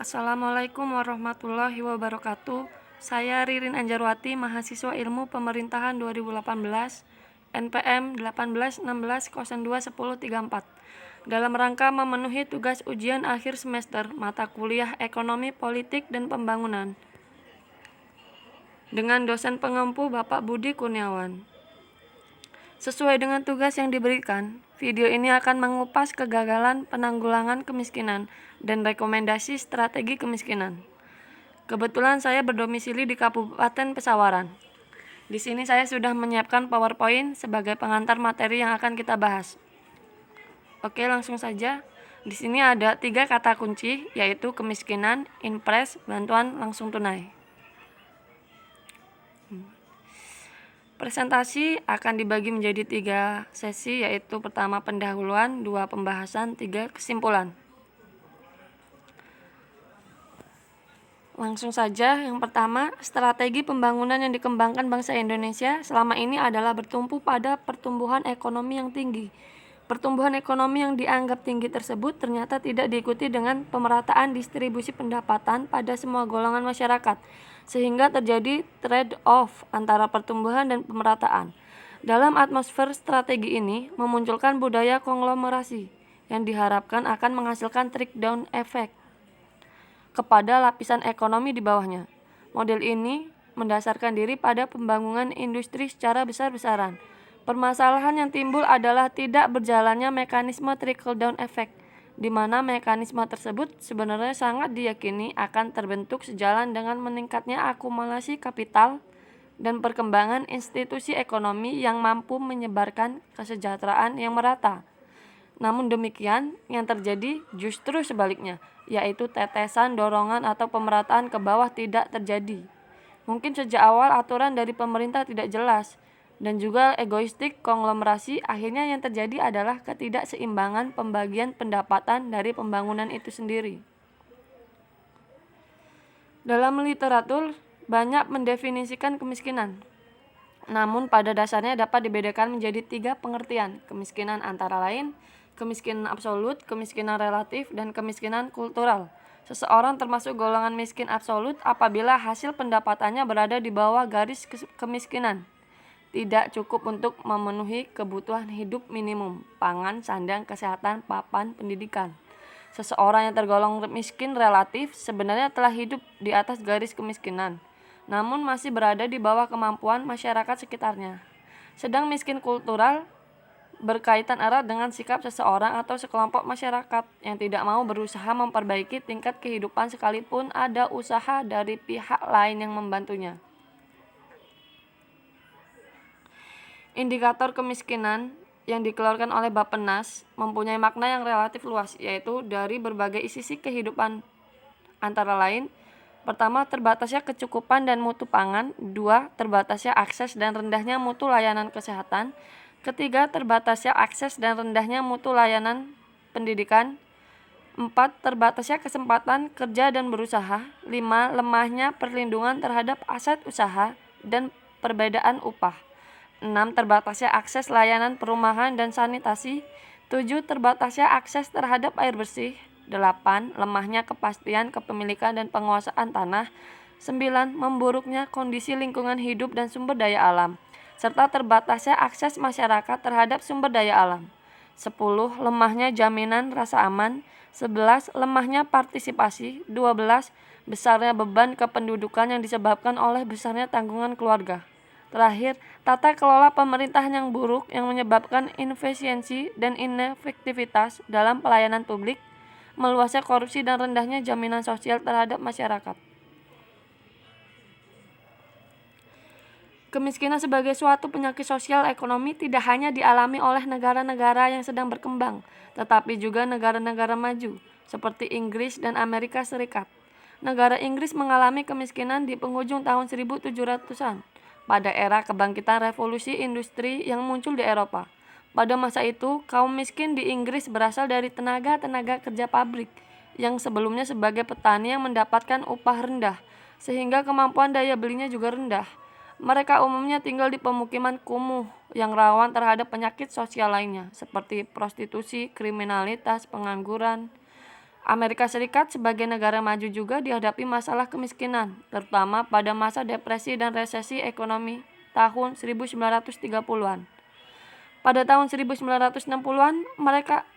Assalamualaikum warahmatullahi wabarakatuh. Saya Ririn Anjarwati, mahasiswa Ilmu Pemerintahan 2018, NPM 1816021034. Dalam rangka memenuhi tugas ujian akhir semester mata kuliah Ekonomi Politik dan Pembangunan dengan dosen pengampu Bapak Budi Kurniawan. Sesuai dengan tugas yang diberikan, video ini akan mengupas kegagalan penanggulangan kemiskinan dan rekomendasi strategi kemiskinan. Kebetulan saya berdomisili di Kabupaten Pesawaran. Di sini saya sudah menyiapkan PowerPoint sebagai pengantar materi yang akan kita bahas. Oke, langsung saja. Di sini ada 3 kata kunci, yaitu kemiskinan, impres, bantuan langsung tunai. Presentasi akan dibagi menjadi 3 sesi, yaitu pertama pendahuluan, 2 pembahasan, 3 kesimpulan. Langsung saja, yang pertama, strategi pembangunan yang dikembangkan bangsa Indonesia selama ini adalah bertumpu pada pertumbuhan ekonomi yang tinggi. Pertumbuhan ekonomi yang dianggap tinggi tersebut ternyata tidak diikuti dengan pemerataan distribusi pendapatan pada semua golongan masyarakat, sehingga terjadi trade-off antara pertumbuhan dan pemerataan. Dalam atmosfer strategi ini, memunculkan budaya konglomerasi yang diharapkan akan menghasilkan trickle-down effect kepada lapisan ekonomi di bawahnya. Model ini mendasarkan diri pada pembangunan industri secara besar-besaran. Permasalahan yang timbul adalah tidak berjalannya mekanisme trickle-down effect, di mana mekanisme tersebut sebenarnya sangat diyakini akan terbentuk sejalan dengan meningkatnya akumulasi kapital dan perkembangan institusi ekonomi yang mampu menyebarkan kesejahteraan yang merata. Namun demikian, yang terjadi justru sebaliknya, yaitu tetesan dorongan atau pemerataan ke bawah tidak terjadi. Mungkin sejak awal aturan dari pemerintah tidak jelas, dan juga egoistik konglomerasi, akhirnya yang terjadi adalah ketidakseimbangan pembagian pendapatan dari pembangunan itu sendiri. Dalam literatur, banyak mendefinisikan kemiskinan. Namun pada dasarnya dapat dibedakan menjadi 3 pengertian. Kemiskinan antara lain, kemiskinan absolut, kemiskinan relatif, dan kemiskinan kultural. Seseorang termasuk golongan miskin absolut apabila hasil pendapatannya berada di bawah garis kemiskinan, tidak cukup untuk memenuhi kebutuhan hidup minimum, pangan, sandang, kesehatan, papan, pendidikan. Seseorang yang tergolong miskin relatif sebenarnya telah hidup di atas garis kemiskinan, namun masih berada di bawah kemampuan masyarakat sekitarnya. Sedang miskin kultural berkaitan erat dengan sikap seseorang atau sekelompok masyarakat yang tidak mau berusaha memperbaiki tingkat kehidupan sekalipun ada usaha dari pihak lain yang membantunya. Indikator kemiskinan yang dikeluarkan oleh Bappenas mempunyai makna yang relatif luas, yaitu dari berbagai sisi kehidupan, antara lain: pertama, terbatasnya kecukupan dan mutu pangan. 2. Terbatasnya akses dan rendahnya mutu layanan kesehatan. Ketiga, terbatasnya akses dan rendahnya mutu layanan pendidikan. 4. Terbatasnya kesempatan kerja dan berusaha. 5. Lemahnya perlindungan terhadap aset usaha dan perbedaan upah. 6. Terbatasnya akses layanan perumahan dan sanitasi. 7. Terbatasnya akses terhadap air bersih. 8. Lemahnya kepastian kepemilikan dan penguasaan tanah. 9. Memburuknya kondisi lingkungan hidup dan sumber daya alam, serta terbatasnya akses masyarakat terhadap sumber daya alam. 10. Lemahnya jaminan rasa aman. 11. Lemahnya partisipasi. 12. Besarnya beban kependudukan yang disebabkan oleh besarnya tanggungan keluarga. Terakhir, tata kelola pemerintahan yang buruk yang menyebabkan inefisiensi dan inefektivitas dalam pelayanan publik, meluasnya korupsi dan rendahnya jaminan sosial terhadap masyarakat. Kemiskinan sebagai suatu penyakit sosial ekonomi tidak hanya dialami oleh negara-negara yang sedang berkembang, tetapi juga negara-negara maju, seperti Inggris dan Amerika Serikat. Negara Inggris mengalami kemiskinan di penghujung tahun 1700-an, pada era kebangkitan revolusi industri yang muncul di Eropa. Pada masa itu, kaum miskin di Inggris berasal dari tenaga-tenaga kerja pabrik, yang sebelumnya sebagai petani yang mendapatkan upah rendah, sehingga kemampuan daya belinya juga rendah. Mereka umumnya tinggal di pemukiman kumuh yang rawan terhadap penyakit sosial lainnya, seperti prostitusi, kriminalitas, pengangguran, Amerika Serikat sebagai negara maju juga dihadapi masalah kemiskinan, terutama pada masa depresi dan resesi ekonomi tahun 1930-an. Pada tahun 1960-an,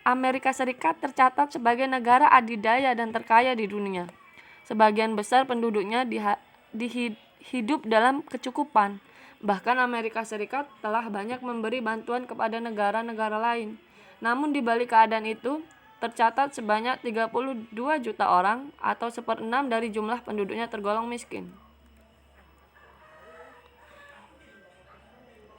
Amerika Serikat tercatat sebagai negara adidaya dan terkaya di dunia. Sebagian besar penduduknya hidup dalam kecukupan. Bahkan Amerika Serikat telah banyak memberi bantuan kepada negara-negara lain. Namun di balik keadaan itu, tercatat sebanyak 32 juta orang atau 1/6 dari jumlah penduduknya tergolong miskin.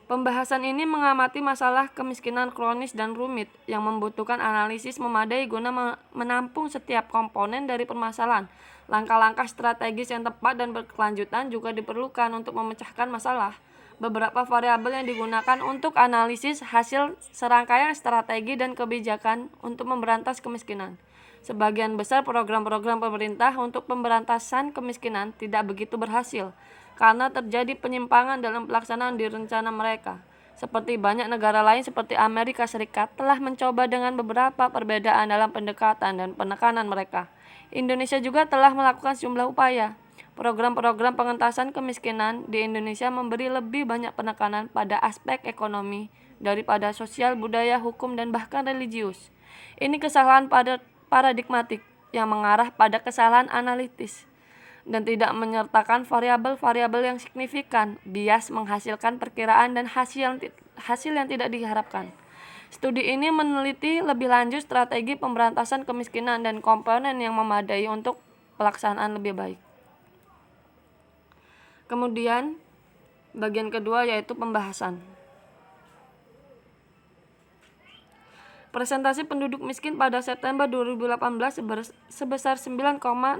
Pembahasan ini mengamati masalah kemiskinan kronis dan rumit yang membutuhkan analisis memadai guna menampung setiap komponen dari permasalahan. Langkah-langkah strategis yang tepat dan berkelanjutan juga diperlukan untuk memecahkan masalah. Beberapa variabel yang digunakan untuk analisis hasil serangkaian strategi dan kebijakan untuk memberantas kemiskinan. Sebagian besar program-program pemerintah untuk pemberantasan kemiskinan tidak begitu berhasil karena terjadi penyimpangan dalam pelaksanaan di rencana mereka. Seperti banyak negara lain seperti Amerika Serikat telah mencoba dengan beberapa perbedaan dalam pendekatan dan penekanan mereka. Indonesia juga telah melakukan sejumlah upaya. Program-program pengentasan kemiskinan di Indonesia memberi lebih banyak penekanan pada aspek ekonomi daripada sosial, budaya, hukum, dan bahkan religius. Ini kesalahan paradigmatik yang mengarah pada kesalahan analitis dan tidak menyertakan variabel-variabel yang signifikan, bias menghasilkan perkiraan dan hasil yang tidak diharapkan. Studi ini meneliti lebih lanjut strategi pemberantasan kemiskinan dan komponen yang memadai untuk pelaksanaan lebih baik. Kemudian, bagian kedua yaitu pembahasan. Presentasi penduduk miskin pada September 2018 sebesar 9,66%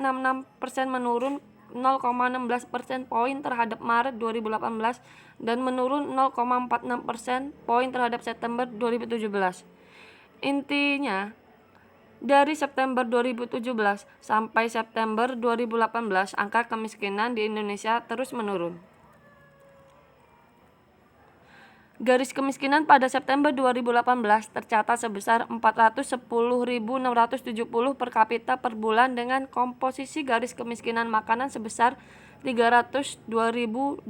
menurun 0,16% poin terhadap Maret 2018 dan menurun 0,46% poin terhadap September 2017. Intinya, dari September 2017 sampai September 2018, angka kemiskinan di Indonesia terus menurun. Garis kemiskinan pada September 2018 tercatat sebesar 410.670 per kapita per bulan dengan komposisi garis kemiskinan makanan sebesar 302.022,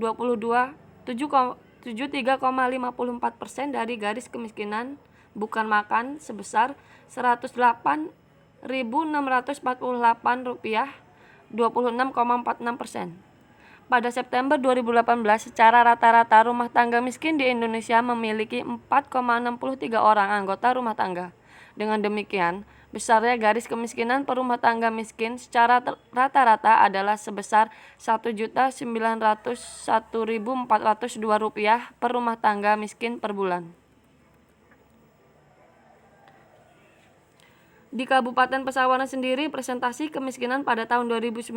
73,54% dari garis kemiskinan bukan makan sebesar 108.648 rupiah, 26,46%. Pada September 2018, secara rata-rata rumah tangga miskin di Indonesia memiliki 4,63 orang anggota rumah tangga. Dengan demikian, besarnya garis kemiskinan per rumah tangga miskin secara rata-rata adalah sebesar Rp1.901.402 per rumah tangga miskin per bulan. Di Kabupaten Pesawaran sendiri, presentasi kemiskinan pada tahun 2009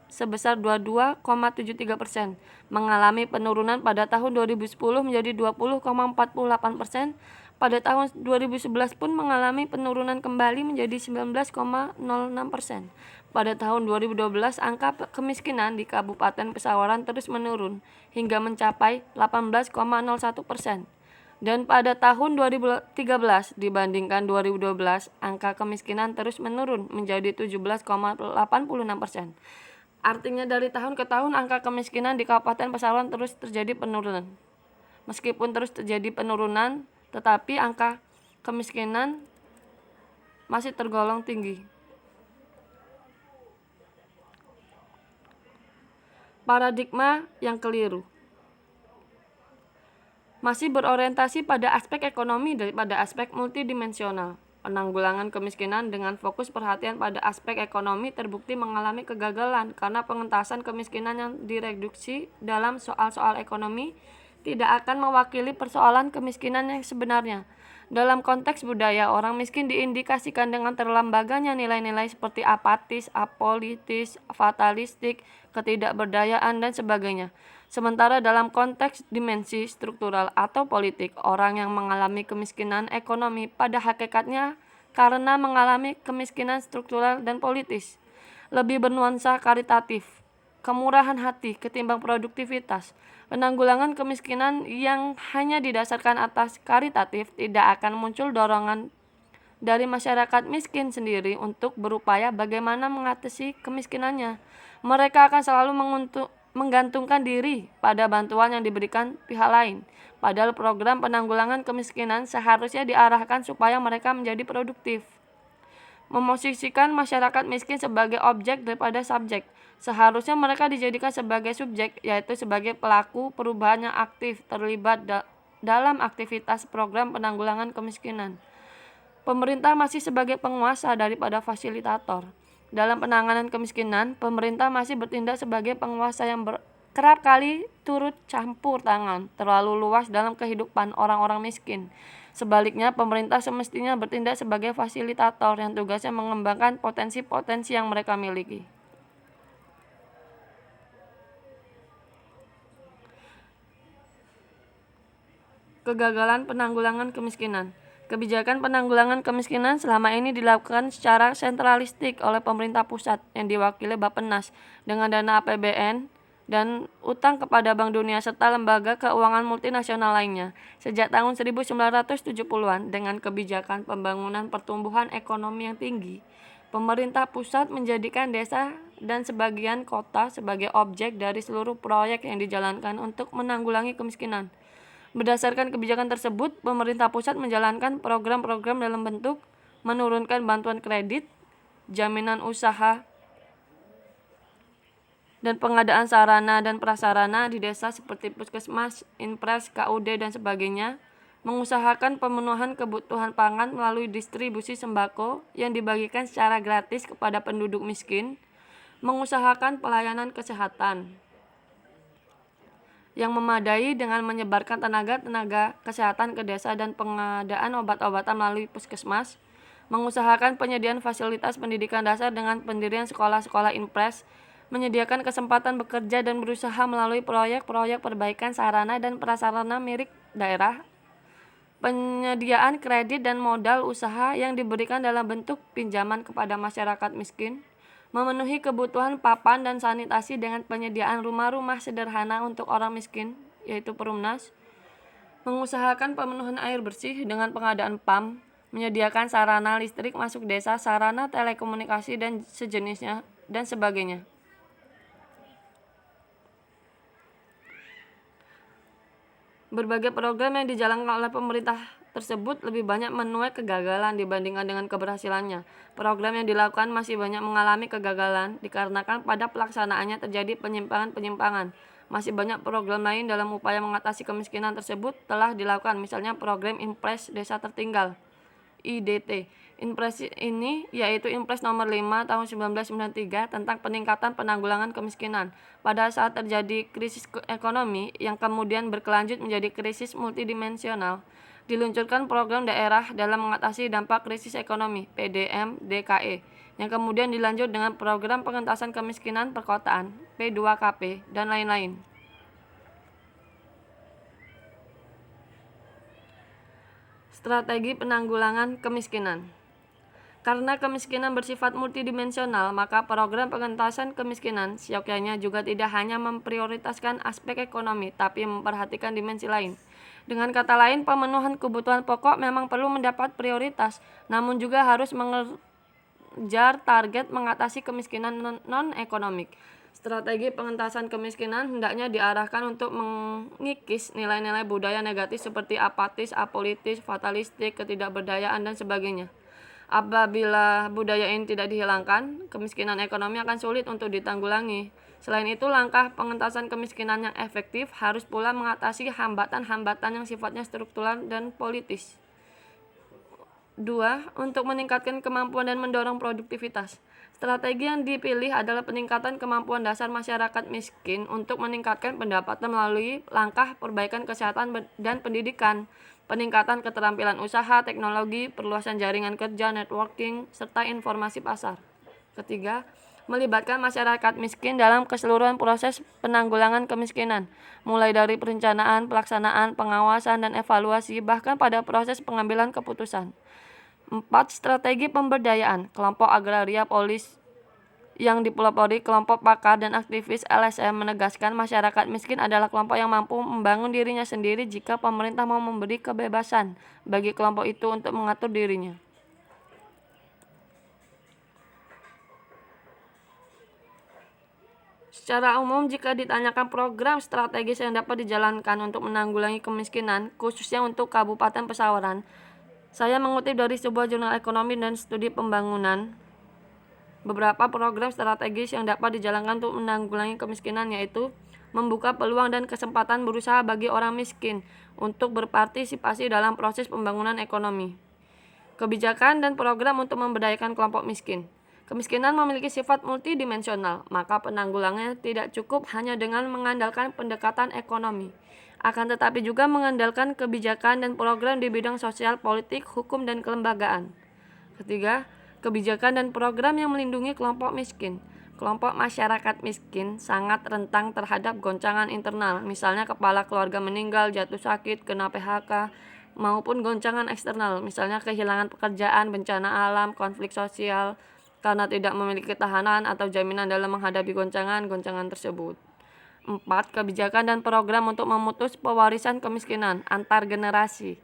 sebesar 22,73%, mengalami penurunan pada tahun 2010 menjadi 20,48%, pada tahun 2011 pun mengalami penurunan kembali menjadi 19,06%. Pada tahun 2012, angka kemiskinan di Kabupaten Pesawaran terus menurun hingga mencapai 18,01%. Dan pada tahun 2013 dibandingkan 2012, angka kemiskinan terus menurun menjadi 17,86%. Artinya dari tahun ke tahun angka kemiskinan di Kabupaten Pesawaran terus terjadi penurunan. Meskipun terus terjadi penurunan, tetapi angka kemiskinan masih tergolong tinggi. Paradigma yang keliru masih berorientasi pada aspek ekonomi daripada aspek multidimensional. Penanggulangan kemiskinan dengan fokus perhatian pada aspek ekonomi terbukti mengalami kegagalan karena pengentasan kemiskinan yang direduksi dalam soal-soal ekonomi tidak akan mewakili persoalan kemiskinan yang sebenarnya. Dalam konteks budaya, orang miskin diindikasikan dengan terlambaganya nilai-nilai seperti apatis, apolitis, fatalistik, ketidakberdayaan, dan sebagainya. Sementara dalam konteks dimensi struktural atau politik, orang yang mengalami kemiskinan ekonomi pada hakikatnya karena mengalami kemiskinan struktural dan politis, lebih bernuansa karitatif, kemurahan hati ketimbang produktivitas. Penanggulangan kemiskinan yang hanya didasarkan atas karitatif tidak akan muncul dorongan dari masyarakat miskin sendiri untuk berupaya bagaimana mengatasi kemiskinannya. Mereka akan selalu menggantungkan diri pada bantuan yang diberikan pihak lain. Padahal program penanggulangan kemiskinan seharusnya diarahkan supaya mereka menjadi produktif. Memosisikan masyarakat miskin sebagai objek daripada subjek. Seharusnya mereka dijadikan sebagai subjek, yaitu sebagai pelaku perubahan yang aktif terlibat dalam aktivitas program penanggulangan kemiskinan. Pemerintah masih sebagai penguasa daripada fasilitator. Dalam penanganan kemiskinan, pemerintah masih bertindak sebagai penguasa yang kerap kali turut campur tangan terlalu luas dalam kehidupan orang-orang miskin. Sebaliknya, pemerintah semestinya bertindak sebagai fasilitator yang tugasnya mengembangkan potensi-potensi yang mereka miliki. Kegagalan penanggulangan kemiskinan. Kebijakan penanggulangan kemiskinan selama ini dilakukan secara sentralistik oleh pemerintah pusat yang diwakili Bappenas dengan dana APBN dan utang kepada Bank Dunia serta lembaga keuangan multinasional lainnya. Sejak tahun 1970-an dengan kebijakan pembangunan pertumbuhan ekonomi yang tinggi, pemerintah pusat menjadikan desa dan sebagian kota sebagai objek dari seluruh proyek yang dijalankan untuk menanggulangi kemiskinan. Berdasarkan kebijakan tersebut, pemerintah pusat menjalankan program-program dalam bentuk menurunkan bantuan kredit, jaminan usaha, dan pengadaan sarana dan prasarana di desa seperti puskesmas, inpres, KUD, dan sebagainya, mengusahakan pemenuhan kebutuhan pangan melalui distribusi sembako yang dibagikan secara gratis kepada penduduk miskin, mengusahakan pelayanan kesehatan yang memadai dengan menyebarkan tenaga kesehatan ke desa dan pengadaan obat-obatan melalui puskesmas, mengusahakan penyediaan fasilitas pendidikan dasar dengan pendirian sekolah-sekolah inpres, menyediakan kesempatan bekerja dan berusaha melalui proyek-proyek perbaikan sarana dan prasarana milik daerah, penyediaan kredit dan modal usaha yang diberikan dalam bentuk pinjaman kepada masyarakat miskin, memenuhi kebutuhan papan dan sanitasi dengan penyediaan rumah-rumah sederhana untuk orang miskin, yaitu perumnas, mengusahakan pemenuhan air bersih dengan pengadaan PAM, menyediakan sarana listrik masuk desa, sarana telekomunikasi dan sejenisnya, dan sebagainya. Berbagai program yang dijalankan oleh pemerintah tersebut lebih banyak menuai kegagalan dibandingkan dengan keberhasilannya. Program yang dilakukan masih banyak mengalami kegagalan dikarenakan pada pelaksanaannya terjadi penyimpangan-penyimpangan. Masih banyak program lain dalam upaya mengatasi kemiskinan tersebut telah dilakukan, misalnya program Impres Desa Tertinggal (IDT). Impres ini yaitu Impres nomor 5 tahun 1993 tentang peningkatan penanggulangan kemiskinan. Pada saat terjadi krisis ekonomi yang kemudian berkelanjut menjadi krisis multidimensional, diluncurkan program daerah dalam mengatasi dampak krisis ekonomi (PDM-DKE) yang kemudian dilanjut dengan program pengentasan kemiskinan perkotaan (P2KP) dan lain-lain. Strategi penanggulangan kemiskinan. Karena kemiskinan bersifat multidimensional, maka program pengentasan kemiskinan seyogyanya juga tidak hanya memprioritaskan aspek ekonomi, tapi memperhatikan dimensi lain. Dengan kata lain, pemenuhan kebutuhan pokok memang perlu mendapat prioritas, namun juga harus mengejar target mengatasi kemiskinan non-ekonomik. Strategi pengentasan kemiskinan hendaknya diarahkan untuk mengikis nilai-nilai budaya negatif seperti apatis, apolitis, fatalistik, ketidakberdayaan, dan sebagainya. Apabila budaya ini tidak dihilangkan, kemiskinan ekonomi akan sulit untuk ditanggulangi. Selain itu, langkah pengentasan kemiskinan yang efektif harus pula mengatasi hambatan-hambatan yang sifatnya struktural dan politis. 2. Untuk meningkatkan kemampuan dan mendorong produktivitas. Strategi yang dipilih adalah peningkatan kemampuan dasar masyarakat miskin untuk meningkatkan pendapatan melalui langkah perbaikan kesehatan dan pendidikan, peningkatan keterampilan usaha, teknologi, perluasan jaringan kerja, networking, serta informasi pasar. Ketiga, melibatkan masyarakat miskin dalam keseluruhan proses penanggulangan kemiskinan, mulai dari perencanaan, pelaksanaan, pengawasan, dan evaluasi, bahkan pada proses pengambilan keputusan. 4. Strategi pemberdayaan. Kelompok agraria polis yang dipelopori kelompok pakar dan aktivis LSM menegaskan masyarakat miskin adalah kelompok yang mampu membangun dirinya sendiri jika pemerintah mau memberi kebebasan bagi kelompok itu untuk mengatur dirinya. Secara umum, jika ditanyakan program strategis yang dapat dijalankan untuk menanggulangi kemiskinan, khususnya untuk Kabupaten Pesawaran, saya mengutip dari sebuah jurnal ekonomi dan studi pembangunan. Beberapa program strategis yang dapat dijalankan untuk menanggulangi kemiskinan yaitu membuka peluang dan kesempatan berusaha bagi orang miskin untuk berpartisipasi dalam proses pembangunan ekonomi. Kebijakan dan program untuk memberdayakan kelompok miskin. Kemiskinan memiliki sifat multidimensional, maka penanggulangannya tidak cukup hanya dengan mengandalkan pendekatan ekonomi, akan tetapi juga mengandalkan kebijakan dan program di bidang sosial, politik, hukum, dan kelembagaan. Ketiga, kebijakan dan program yang melindungi kelompok miskin. Kelompok masyarakat miskin sangat rentan terhadap goncangan internal, misalnya kepala keluarga meninggal, jatuh sakit, kena PHK, maupun goncangan eksternal, misalnya kehilangan pekerjaan, bencana alam, konflik sosial, karena tidak memiliki ketahanan atau jaminan dalam menghadapi goncangan tersebut. 4. Kebijakan dan program untuk memutus pewarisan kemiskinan antar generasi.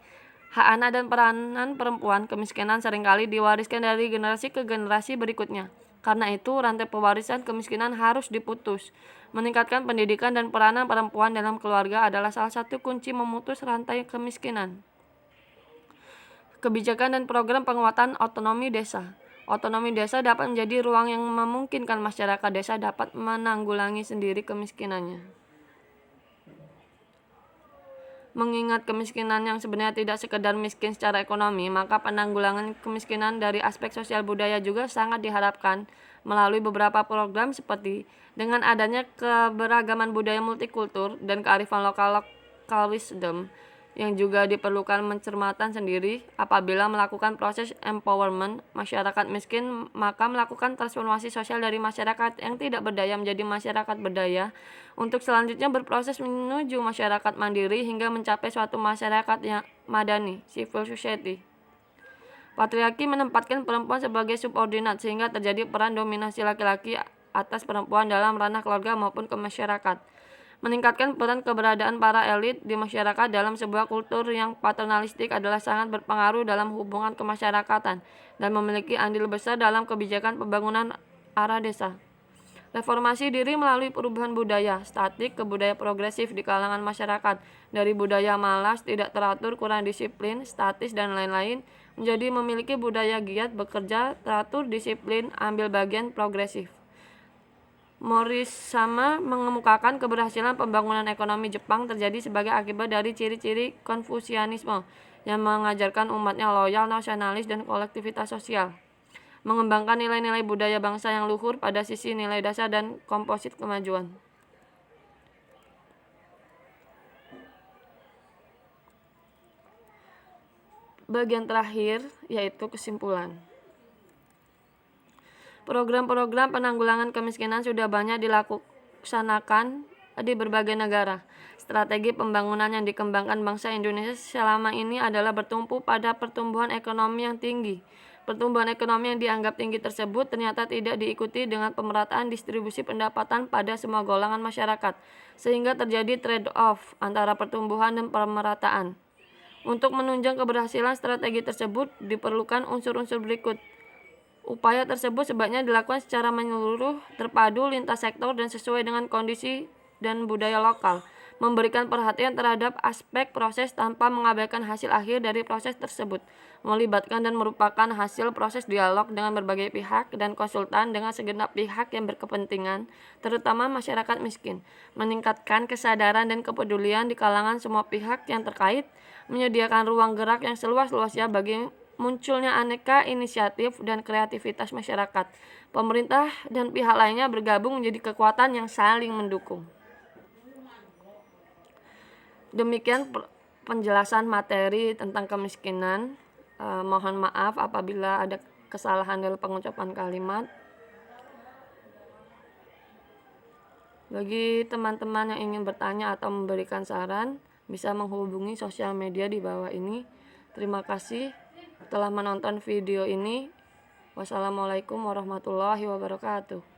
Hak anak dan peranan perempuan kemiskinan seringkali diwariskan dari generasi ke generasi berikutnya. Karena itu, rantai pewarisan kemiskinan harus diputus. Meningkatkan pendidikan dan peranan perempuan dalam keluarga adalah salah satu kunci memutus rantai kemiskinan. Kebijakan dan program penguatan otonomi desa. Otonomi desa dapat menjadi ruang yang memungkinkan masyarakat desa dapat menanggulangi sendiri kemiskinannya. Mengingat kemiskinan yang sebenarnya tidak sekedar miskin secara ekonomi, maka penanggulangan kemiskinan dari aspek sosial budaya juga sangat diharapkan melalui beberapa program seperti dengan adanya keberagaman budaya multikultur dan kearifan lokal wisdom yang juga diperlukan pencermatan sendiri. Apabila melakukan proses empowerment masyarakat miskin, maka melakukan transformasi sosial dari masyarakat yang tidak berdaya menjadi masyarakat berdaya, untuk selanjutnya berproses menuju masyarakat mandiri hingga mencapai suatu masyarakat yang madani, civil society. Patriarki menempatkan perempuan sebagai subordinat sehingga terjadi peran dominasi laki-laki atas perempuan dalam ranah keluarga maupun ke masyarakat. Meningkatkan peran keberadaan para elit di masyarakat dalam sebuah kultur yang paternalistik adalah sangat berpengaruh dalam hubungan kemasyarakatan dan memiliki andil besar dalam kebijakan pembangunan arah desa. Reformasi diri melalui perubahan budaya statik ke budaya progresif di kalangan masyarakat, dari budaya malas, tidak teratur, kurang disiplin, statis, dan lain-lain, menjadi memiliki budaya giat, bekerja, teratur, disiplin, ambil bagian, progresif. Morisama mengemukakan keberhasilan pembangunan ekonomi Jepang terjadi sebagai akibat dari ciri-ciri Konfusianisme yang mengajarkan umatnya loyal, nasionalis, dan kolektivitas sosial. Mengembangkan nilai-nilai budaya bangsa yang luhur pada sisi nilai dasar dan komposit kemajuan. Bagian terakhir yaitu kesimpulan. Program-program penanggulangan kemiskinan sudah banyak dilaksanakan di berbagai negara. Strategi pembangunan yang dikembangkan bangsa Indonesia selama ini adalah bertumpu pada pertumbuhan ekonomi yang tinggi. Pertumbuhan ekonomi yang dianggap tinggi tersebut ternyata tidak diikuti dengan pemerataan distribusi pendapatan pada semua golongan masyarakat, sehingga terjadi trade-off antara pertumbuhan dan pemerataan. Untuk menunjang keberhasilan strategi tersebut diperlukan unsur-unsur berikut. Upaya tersebut sebaiknya dilakukan secara menyeluruh, terpadu, lintas sektor, dan sesuai dengan kondisi dan budaya lokal. Memberikan perhatian terhadap aspek proses tanpa mengabaikan hasil akhir dari proses tersebut. Melibatkan dan merupakan hasil proses dialog dengan berbagai pihak dan konsultan dengan segenap pihak yang berkepentingan, terutama masyarakat miskin. Meningkatkan kesadaran dan kepedulian di kalangan semua pihak yang terkait. Menyediakan ruang gerak yang seluas-luasnya bagi munculnya aneka inisiatif dan kreativitas masyarakat, pemerintah, dan pihak lainnya bergabung menjadi kekuatan yang saling mendukung. Demikian penjelasan materi tentang kemiskinan. Mohon maaf apabila ada kesalahan dalam pengucapan kalimat. Bagi teman-teman yang ingin bertanya atau memberikan saran, bisa menghubungi sosial media di bawah ini. Terima kasih telah menonton video ini. Wassalamualaikum warahmatullahi wabarakatuh.